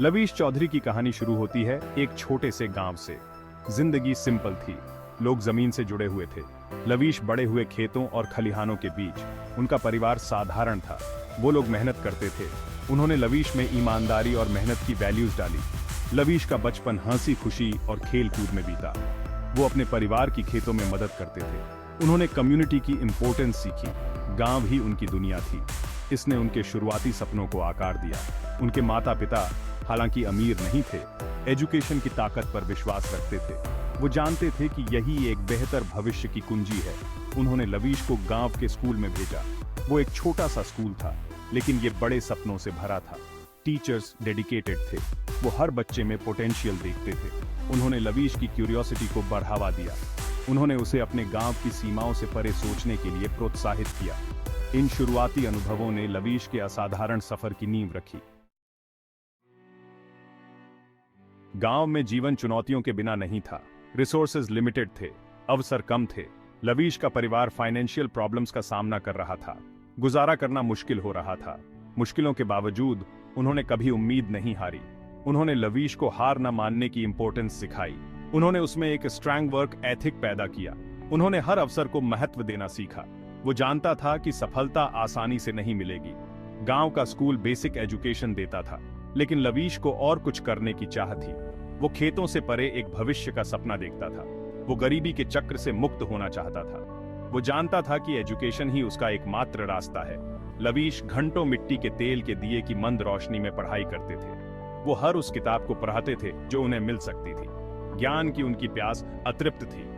लवीश चौधरी की कहानी शुरू होती है एक छोटे से गांव से। जिंदगी सिंपल थी, लोग जमीन से जुड़े हुए थे। लवीश बड़े हुए खेतों और खलिहानों के बीच। उनका परिवार साधारण था, वो लोग मेहनत करते थे। उन्होंने लवीश में ईमानदारी और मेहनत की वैल्यूज डाली। लवीश का बचपन हंसी खुशी और खेल कूद में बीता। वो अपने परिवार की खेतों में मदद करते थे। उन्होंने कम्युनिटी की इंपॉर्टेंस सीखी। गांव ही उनकी दुनिया थी। इसने उनके शुरुआती सपनों को आकार दिया। उनके माता पिता हालांकि अमीर नहीं थे, एजुकेशन की ताकत पर विश्वास रखते थे। वो जानते थे कि यही एक बेहतर भविष्य की कुंजी है। उन्होंने लवीश को गांव के स्कूल में भेजा। वो एक छोटा सा स्कूल था, लेकिन ये बड़े सपनों से भरा था। टीचर्स डेडिकेटेड थे, वो हर बच्चे में पोटेंशियल देखते थे। उन्होंने लवीश की क्यूरियोसिटी को बढ़ावा दिया। उन्होंने उसे अपने गांव की सीमाओं से परे सोचने के लिए प्रोत्साहित किया। इन शुरुआती अनुभवों ने लवीश के असाधारण सफर की नींव रखी। गांव में जीवन चुनौतियों के बिना नहीं था। रिसोर्सेज लिमिटेड थे, अवसर कम थे। लवीश का परिवार फाइनेंशियल प्रॉब्लम्स का सामना कर रहा था। गुजारा करना मुश्किल हो रहा था। मुश्किलों के बावजूद उन्होंने कभी उम्मीद नहीं हारी। उन्होंने लवीश को हार न मानने की इंपॉर्टेंस सिखाई। उन्होंने उसमें एक स्ट्रांग वर्क एथिक पैदा किया। उन्होंने हर अवसर को महत्व देना सीखा। वो जानता था कि सफलता आसानी से नहीं मिलेगी। गांव का स्कूल बेसिक एजुकेशन देता था, लेकिन लवीश को और कुछ करने की चाह थी। वो खेतों से परे एक भविष्य का सपना देखता था। वो गरीबी के चक्र से मुक्त होना चाहता था। वो जानता था कि एजुकेशन ही उसका एकमात्र रास्ता है। लवीश घंटों मिट्टी के तेल के दिए की मंद रोशनी में पढ़ाई करते थे। वो हर उस किताब को पढ़ते थे जो उन्हें मिल सकती थी। ज्ञान की उनकी प्यास अतृप्त थी।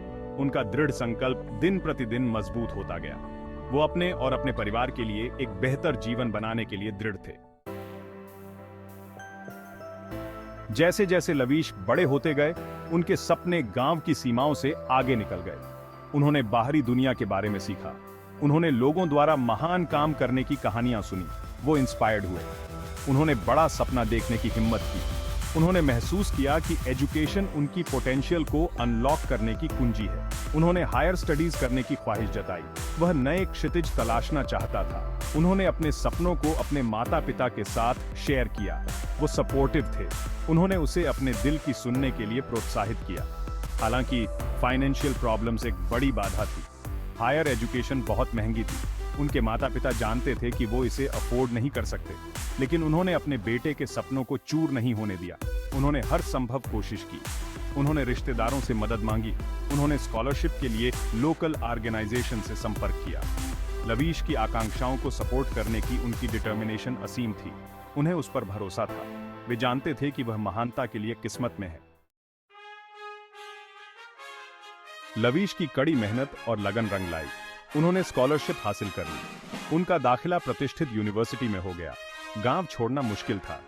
उनका दृढ़ संकल्प दिन प्रतिदिन मजबूत होता गया। वो अपने और अपने परिवार के लिए एक बेहतर जीवन बनाने के लिए दृढ़ थे। जैसे जैसे लवीश बड़े होते गए, उनके सपने गांव की सीमाओं से आगे निकल गए। उन्होंने बाहरी दुनिया के बारे में सीखा। उन्होंने लोगों द्वारा महान काम करने की कहानियां सुनी। वो इंस्पायर्ड हुए। उन्होंने बड़ा सपना देखने की हिम्मत की। उन्होंने महसूस किया कि एजुकेशन उनकी पोटेंशियल को अनलॉक करने की कुंजी है। उन्होंने हायर स्टडीज करने की ख्वाहिश जताई। वह नए क्षितिज तलाशना चाहता था। उन्होंने अपने सपनों को अपने माता पिता के साथ शेयर किया। वो सपोर्टिव थे। उन्होंने उसे अपने दिल की सुनने के लिए प्रोत्साहित किया। हालांकि फाइनेंशियल प्रॉब्लम्स एक बड़ी बाधा थी। हायर एजुकेशन बहुत महंगी थी। उनके माता पिता जानते थे कि वो इसे अफोर्ड नहीं कर सकते, लेकिन उन्होंने अपने बेटे के सपनों को चूर नहीं होने दिया। उन्होंने हर संभव कोशिश की। उन्होंने रिश्तेदारों से मदद मांगी। उन्होंने स्कॉलरशिप के लिए लोकल ऑर्गेनाइजेशन से संपर्क किया। लवीश की आकांक्षाओं को सपोर्ट करने की उनकी डिटर्मिनेशन असीम थी। उन्हें उस पर भरोसा था। वे जानते थे कि वह महानता के लिए किस्मत में है। लवीश की कड़ी मेहनत और लगन रंग लाई। उन्होंने स्कॉलरशिप हासिल कर ली। उनका दाखिला प्रतिष्ठित यूनिवर्सिटी में हो गया। गांव छोड़ना मुश्किल था,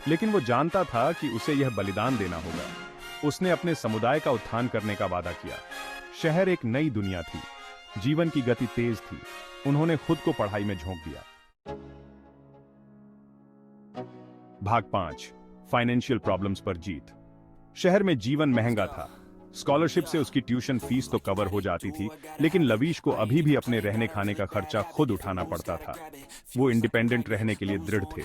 लेकिन वो जानता था कि उसे यह बलिदान देना होगा। उसने अपने समुदाय का उत्थान करने का वादा किया। शहर एक नई दुनिया थी। जीवन की गति तेज थी। उन्होंने खुद को पढ़ाई में झोंक दिया। भाग 5, फाइनेंशियल प्रॉब्लम्स पर जीत। शहर में जीवन महंगा था। स्कॉलरशिप से उसकी ट्यूशन फीस तो कवर हो जाती थी, लेकिन लवीश को अभी भी अपने रहने खाने का खर्चा खुद उठाना पड़ता था। वो इंडिपेंडेंट रहने के लिए दृढ़ थे।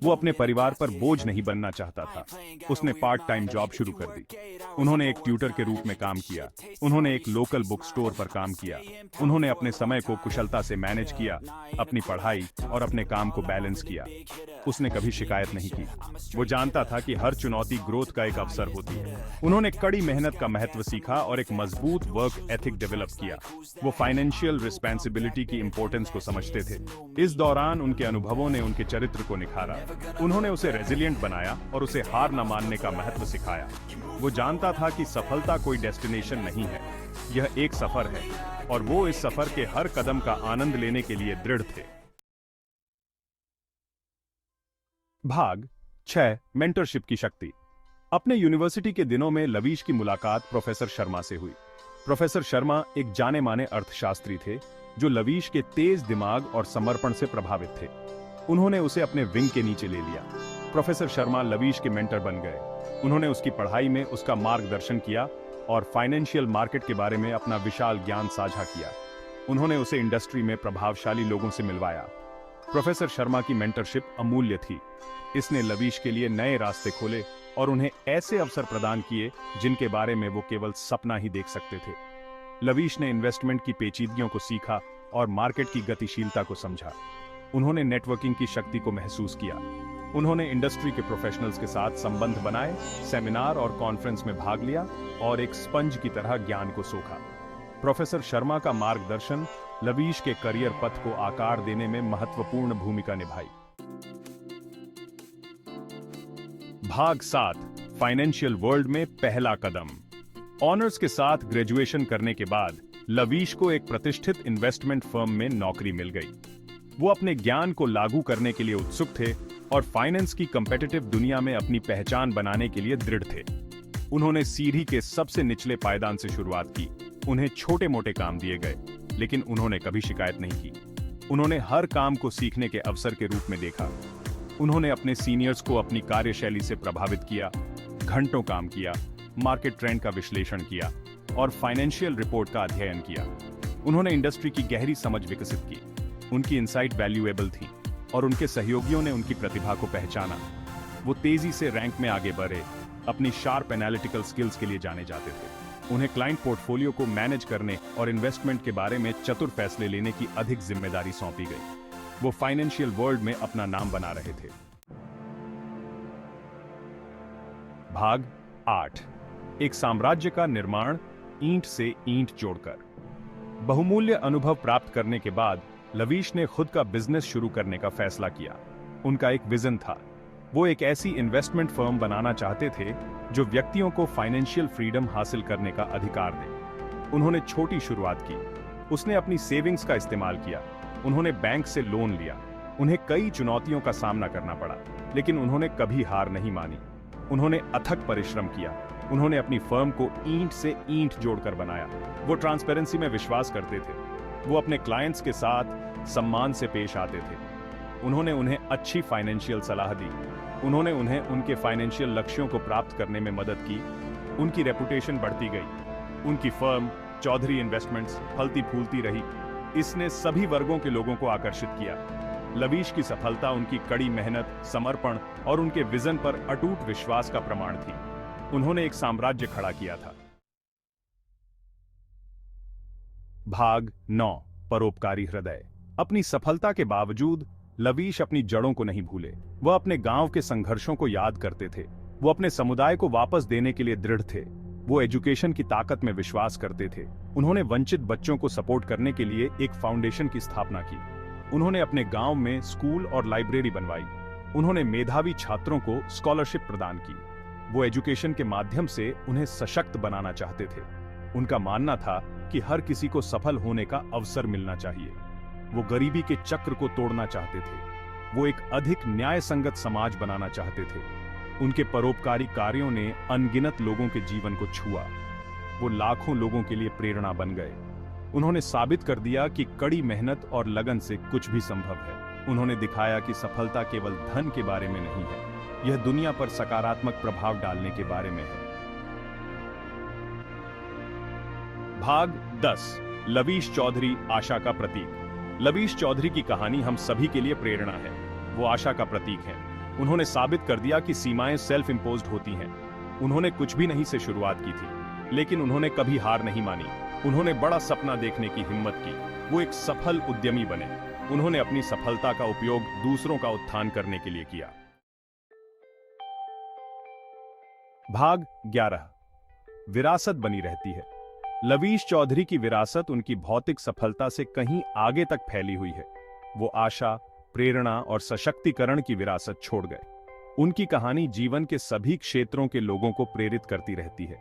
वो अपने परिवार पर बोझ नहीं बनना चाहता था। उसने पार्ट टाइम जॉब शुरू कर दी। उन्होंने एक ट्यूटर के रूप में काम किया। उन्होंने एक लोकल बुक स्टोर पर काम किया। उन्होंने अपने समय को कुशलता से मैनेज किया, अपनी पढ़ाई और अपने काम को बैलेंस किया। उसने कभी शिकायत नहीं की। वो जानता था कि हर चुनौती ग्रोथ का एक अवसर होती है। उन्होंने कड़ी मेहनत का महत्व सीखा और एक मजबूत वर्क एथिक डेवलप किया। वो फाइनेंशियल रिस्पांसिबिलिटी की इंपॉर्टेंस को समझते थे। इस दौरान उनके अनुभवों ने उनके चरित्र को निखारा। उन्होंने उसे रेजिलिएंट बनाया और उसे हार न मानने का महत्व सिखाया। वो जानता था कि सफलता कोई डेस्टिनेशन नहीं है, यह एक सफर है, और वो इस सफर के हर कदम का आनंद लेने के लिए दृढ़ थे। भाग 6, मेंटरशिप की शक्ति। अपने यूनिवर्सिटी के दिनों में लवीश की मुलाकात प्रोफेसर शर्मा से हुई। प्रोफेसर शर्मा एक जाने माने अर्थशास्त्री थे, जो लवीश के तेज दिमाग और समर्पण से प्रभावित थे। उन्होंने उसे अपने विंग के नीचे ले लिया। प्रोफेसर शर्मा लवीश के मेंटर बन गए। उन्होंने उसकी पढ़ाई में उसका मार्गदर्शन किया और फाइनेंशियल मार्केट के बारे में अपना विशाल ज्ञान साझा किया। उन्होंने उसे इंडस्ट्री में प्रभावशाली लोगों से मिलवाया। प्रोफेसर शर्मा की मेंटरशिप अमूल्य थी। इसने लवीश के लिए नए रास्ते खोले और उन्हें ऐसे अवसर प्रदान किए जिनके बारे में वो केवल सपना ही देख सकते थे। लवीश ने इन्वेस्टमेंट की पेचीदगियों को सीखा और मार्केट की गतिशीलता को समझा। उन्होंने नेटवर्किंग की शक्ति को महसूस किया। उन्होंने इंडस्ट्री के प्रोफेशनल्स के साथ संबंध बनाए, सेमिनार और कॉन्फ्रेंस में भाग लिया और एक स्पंज की तरह ज्ञान को सोखा। प्रोफेसर शर्मा का मार्गदर्शन लवीश के करियर पथ को आकार देने में महत्वपूर्ण भूमिका निभाई। भाग 7, फाइनेंशियल वर्ल्ड में पहला कदम। ऑनर्स के साथ ग्रेजुएशन करने के बाद लवीश को एक प्रतिष्ठित इन्वेस्टमेंट फर्म में नौकरी मिल गई। वो अपने ज्ञान को लागू करने के लिए उत्सुक थे और फाइनेंस की कॉम्पिटिटिव दुनिया में अपनी पहचान बनाने के लिए दृढ़ थे। उन्होंने सीढ़ी के सबसे निचले पायदान से शुरुआत की। उन्हें छोटे मोटे काम दिए गए, लेकिन उन्होंने कभी शिकायत नहीं की। उन्होंने हर काम को सीखने के अवसर के रूप में देखा। उन्होंने अपने सीनियर्स को अपनी कार्यशैली से प्रभावित किया, घंटों काम किया, मार्केट ट्रेंड का विश्लेषण किया और फाइनेंशियल रिपोर्ट का अध्ययन किया। उन्होंने इंडस्ट्री की गहरी समझ विकसित की। उनकी इनसाइट वैल्यूएबल थी और उनके सहयोगियों ने उनकी प्रतिभा को पहचाना। वो तेजी से रैंक में आगे बढ़े, अपनी शार्प एनालिटिकल स्किल्स के लिए जाने जाते थे। उन्हें क्लाइंट पोर्टफोलियो को मैनेज करने और इन्वेस्टमेंट के बारे में चतुर फैसले लेने की अधिक जिम्मेदारी सौंपी गई। वो फाइनेंशियल वर्ल्ड में अपना नाम बना रहे थे। भाग 8, एक साम्राज्य का निर्माण ईंट से ईंट जोड़कर। बहुमूल्य अनुभव प्राप्त करने के बाद लवीश ने खुद का बिजनेस शुरू करने का फैसला किया। उनका एक विजन था। वो एक ऐसी इन्वेस्टमेंट फर्म बनाना चाहते थे जो व्यक्तियों को फाइनेंशियल फ्रीडम हासिल करने का अधिकार दे। उन्होंने छोटी शुरुआत की। उसने अपनी सेविंग्स का इस्तेमाल किया। उन्होंने बैंक से लोन लिया। उन्हें कई चुनौतियों का सामना करना पड़ा, लेकिन उन्होंने कभी हार नहीं मानी। उन्होंने अथक परिश्रम किया। उन्होंने अपनी फर्म को ईंट से ईंट जोड़कर बनाया। वो ट्रांसपेरेंसी में विश्वास करते थे। वो अपने क्लाइंट्स के साथ सम्मान से पेश आते थे। उन्होंने उन्हें अच्छी फाइनेंशियल सलाह दी। उन्होंने उन्हें उनके फाइनेंशियल लक्ष्यों को प्राप्त करने में मदद की। उनकी रेपुटेशन बढ़ती गई। उनकी फर्म चौधरी इन्वेस्टमेंट्स फलती फूलती रही। इसने सभी वर्गों के लोगों को आकर्षित किया। लवीश की सफलता उनकी कड़ी मेहनत, समर्पण और उनके विजन पर अटूट विश्वास का प्रमाण थी। उन्होंने एक साम्राज्य खड़ा किया था। भाग 9, परोपकारी हृदय। अपनी सफलता के बावजूद लवीश अपनी जड़ों को नहीं भूले। वह अपने गांव के संघर्षों को याद करते थे। वो अपने समुदाय को वापस देने के लिए दृढ़ थे। वो एजुकेशन की ताकत में विश्वास करते थे। उन्होंने वंचित बच्चों को सपोर्ट करने के लिए एक फाउंडेशन की स्थापना की। उन्होंने अपने गांव में स्कूल और लाइब्रेरी बनवाई। उन्होंने मेधावी छात्रों को स्कॉलरशिप प्रदान की। वो एजुकेशन के माध्यम से उन्हें सशक्त बनाना चाहते थे। उनका मानना था कि हर किसी को सफल होने का अवसर मिलना चाहिए। वो गरीबी के चक्र को तोड़ना चाहते थे। वो एक अधिक न्याय संगत समाज बनाना चाहते थे। उनके परोपकारी कार्यों ने अनगिनत लोगों के जीवन को छुआ। वो लाखों लोगों के लिए प्रेरणा बन गए। उन्होंने साबित कर दिया कि कड़ी मेहनत और लगन से कुछ भी संभव है। उन्होंने दिखाया कि सफलता केवल धन के बारे में नहीं है, यह दुनिया पर सकारात्मक प्रभाव डालने के बारे में है। भाग 10, लवीश चौधरी आशा का प्रतीक। लवीश चौधरी की कहानी हम सभी के लिए प्रेरणा है। वो आशा का प्रतीक है। उन्होंने साबित कर दिया कि सीमाएं सेल्फ इंपोज्ड होती हैं। उन्होंने कुछ भी नहीं से शुरुआत की थी, लेकिन उन्होंने कभी हार नहीं मानी। उन्होंने बड़ा सपना देखने की हिम्मत की। वो एक सफल उद्यमी बने। उन्होंने अपनी सफलता का उपयोग दूसरों का उत्थान करने के लिए किया। भाग 11, विरासत बनी रहती है। लवीश चौधरी की विरासत उनकी भौतिक सफलता से कहीं आगे तक फैली हुई है। वो आशा, प्रेरणा और सशक्तिकरण की विरासत छोड़ गए। उनकी कहानी जीवन के सभी क्षेत्रों के लोगों को प्रेरित करती रहती है।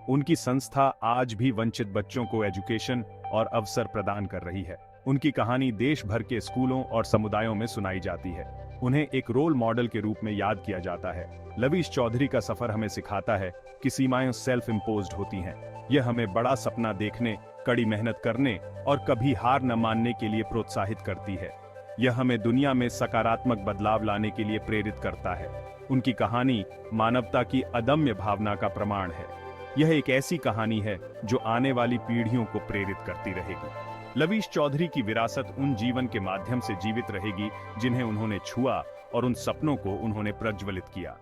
उनकी संस्था आज भी वंचित बच्चों को एजुकेशन और अवसर प्रदान कर रही है। उनकी कहानी देश भर के स्कूलों और समुदायों में सुनाई जाती है। उन्हें एक रोल मॉडल के रूप में याद किया जाता है। लवीश चौधरी का सफर हमें सिखाता है कि सीमाएं सेल्फ इंपोज्ड होती हैं। यह हमें बड़ा सपना देखने, कड़ी मेहनत करने और कभी हार न मानने के लिए प्रोत्साहित करती है। यह हमें दुनिया में सकारात्मक बदलाव लाने के लिए प्रेरित करता है। उनकी कहानी मानवता की अदम्य भावना का प्रमाण है। यह एक ऐसी कहानी है जो आने वाली पीढ़ियों को प्रेरित करती रहेगी। लवीश चौधरी की विरासत उन जीवन के माध्यम से जीवित रहेगी जिन्हें उन्होंने छुआ और उन सपनों को उन्होंने प्रज्वलित किया।